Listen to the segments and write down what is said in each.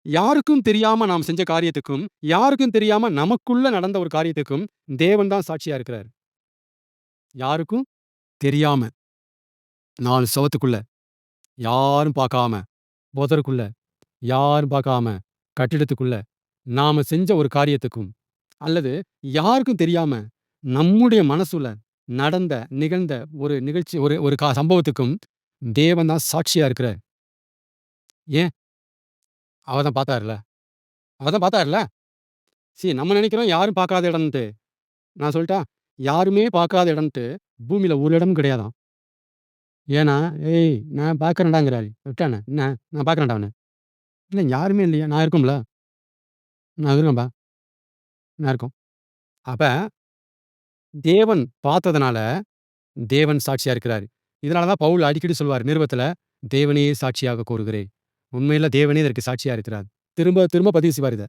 யாருக்கும் தெரியாம நாம் செஞ்ச காரியத்துக்கும், யாருக்கும் தெரியாம நமக்குள்ள நடந்த ஒரு காரியத்துக்கும் தேவன் தான் சாட்சியா இருக்கிறாரு. யாருக்கும் தெரியாம 4 செவுத்துக்குள்ள, யாரும் பார்க்காம, புதருக்குள்ள, யாரும் பார்க்காம, கட்டிடத்துக்குள்ள நாம செஞ்ச ஒரு காரியத்துக்கும், அல்லது யாருக்கும் தெரியாம நம்முடைய மனசுல நடந்த, நிகழ்ந்த ஒரு நிகழ்ச்சி ஒரு ஒரு சம்பவத்துக்கும் தேவன் தான் சாட்சியா இருக்கிறார். ஏன்? அவர் தான் பார்த்தார்ல. அவர் தான் பார்த்தார்ல. நம்ம நினைக்கிறோம் யாரும் பார்க்காத இடம்ன்ட்டு. நான் சொல்லட்டா? யாருமே பார்க்காத இடம்ன்ட்டு பூமியில ஒரு இடமும் கிடையாதாம். ஏன்னா, "ஏய் நான் பார்க்குறேன்டாங்கிறாரு." விட்டான, "என்ன? நான் பார்க்குறேன்டா அவன." இல்ல யாருமே இல்லையே. நான் இருக்கோம்ல. நான் இருக்கேன்பா. நான் இருக்கோம். அப்ப தேவன் பார்த்ததுனால, தேவன் சாட்சியா இருக்கிறாரு. இதனால தான் பவுல் அடிக்கடி சொல்வாரு நிருபத்தில, "தேவனையே சாட்சியாக கூறுகிறேன்." உண்மையில தேவனே இதற்கு சாட்சியா இருக்கிறார். திரும்ப திரும்ப பதிவு செய்வார் இத.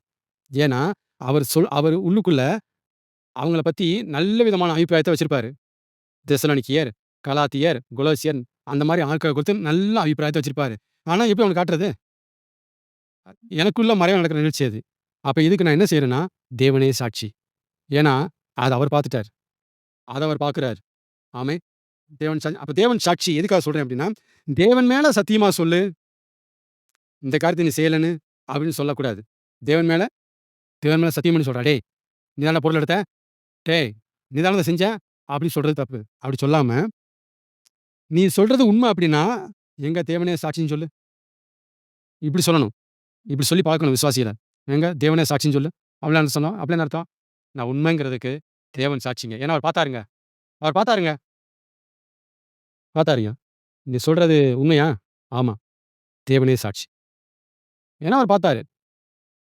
ஏன்னா, அவர் உள்ளுக்குள்ள அவங்கள பத்தி நல்ல விதமான அபிப்பிராயத்த வச்சிருப்பாரு. தெசலோனிக்கேயர், கலாத்தியர், கொலோசியர் அந்த மாரி ஆட்கள குறித்து நல்ல அபிப்பிராயத்த வச்சிருப்பாரு. ஆனா எப்படி அவனுக்கு காட்டுறது? எனக்குள்ள மறைவா நடக்கிற நிகழ்ச்சி அது. அப்ப இதுக்கு நான் என்ன செய்றேன்னா, தேவனே சாட்சி. ஏன்னா, அத அவர் பார்த்துட்டார். அத அவர் பார்க்கிறார். ஆமென். அப்ப தேவன் சாட்சி. எதுக்காக சொல்றேன் அப்டின்னா, தேவன் மேல சத்தியமா சொல்லு. இந்த காரியத்த நீ செய்யலன்னு அப்படின்னு சொல்லக்கூடாது. தேவன் மேல தேவன் மேல சத்தியம் பண்ணி சொல்றா, "டேய்! நீ தானடா பொருள் எடுத்த? டேய்! நீ தானடா இத செஞ்ச?" அப்படி சொல்றது தப்பு. அப்படி சொல்லாம, "நீ சொல்றது உண்ம அப்படின்னா, எங்க தேவனே சாட்சின்னு சொல்லு." இப்படி சொல்லணும். இப்படி சொல்லி பார்க்கணும் விசுவாசிகள. "எங்க தேவனே சாட்சின்னு சொல்லு." அப்படின்னா என்ன சொன்னோம்? அப்படின்னா என்ன அர்த்தம்? நான் உண்மைங்கிறதுக்கு தேவன் சாட்சிங்க. ஏன்னா அவர் பார்த்தாருங்க. அவர் பார்த்தாருங்க. பார்த்தாருயா. "நீ சொல்றது உண்மையா?" "ஆமா." தேவனே சாட்சி. ஏன்னா அவர் பார்த்தாரு.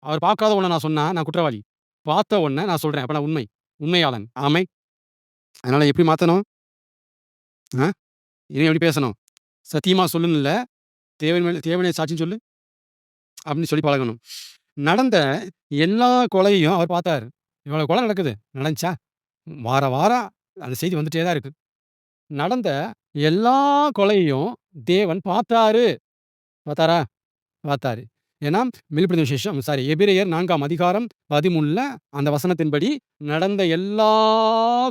அவர் பார்க்காத ஒண்ண நான் சொன்னா, நான் குற்றவாளி. பார்த்த ஒண்ண நான் சொல்றேன். அப்ப நான் உண்மையாளன். ஆமென். அதனால எப்படி மாத்தணும்? ஆ? இனிமே எப்படி பேசணும்? சத்தியமா சொல்லுன்னு இல்ல. தேவனே சாட்சின்னு சொல்லு. அப்படின்னு சொல்லி பழகணும். நடந்த எல்லா கொலையையும் அவர் பார்த்தாரு. இவ்வளவு கொலை நடக்குது. நடந்துச்சா? வாரம் அந்த செய்தி வந்துட்டே தான் இருக்கு. நடந்த எல்லா கொலையையும் தேவன் பார்த்தாரு. பார்த்தாரா? பார்த்தாரு. ஏன்னா, வெளிப்படுத்தின விசேஷம் எபிரெயர் 4ஆம் அதிகாரம் 13ல அந்த வசனத்தின்படி நடந்த எல்லா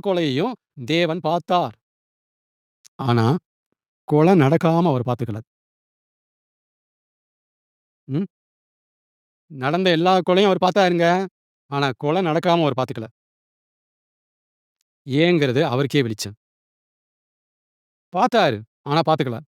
கொலையையும் தேவன் பார்த்தார். ஆனா, கொலை நடக்காம அவர் பார்த்துக்கல. ம். நடந்த எல்லா கொலையும் அவர் பார்த்தாருங்க. ஆனா, கொலை நடக்காம அவர் பார்த்துக்கல. ஏங்கிறது அவருக்கே வெளிச்சம். பார்த்தாரு. ஆனா பார்த்துக்கல.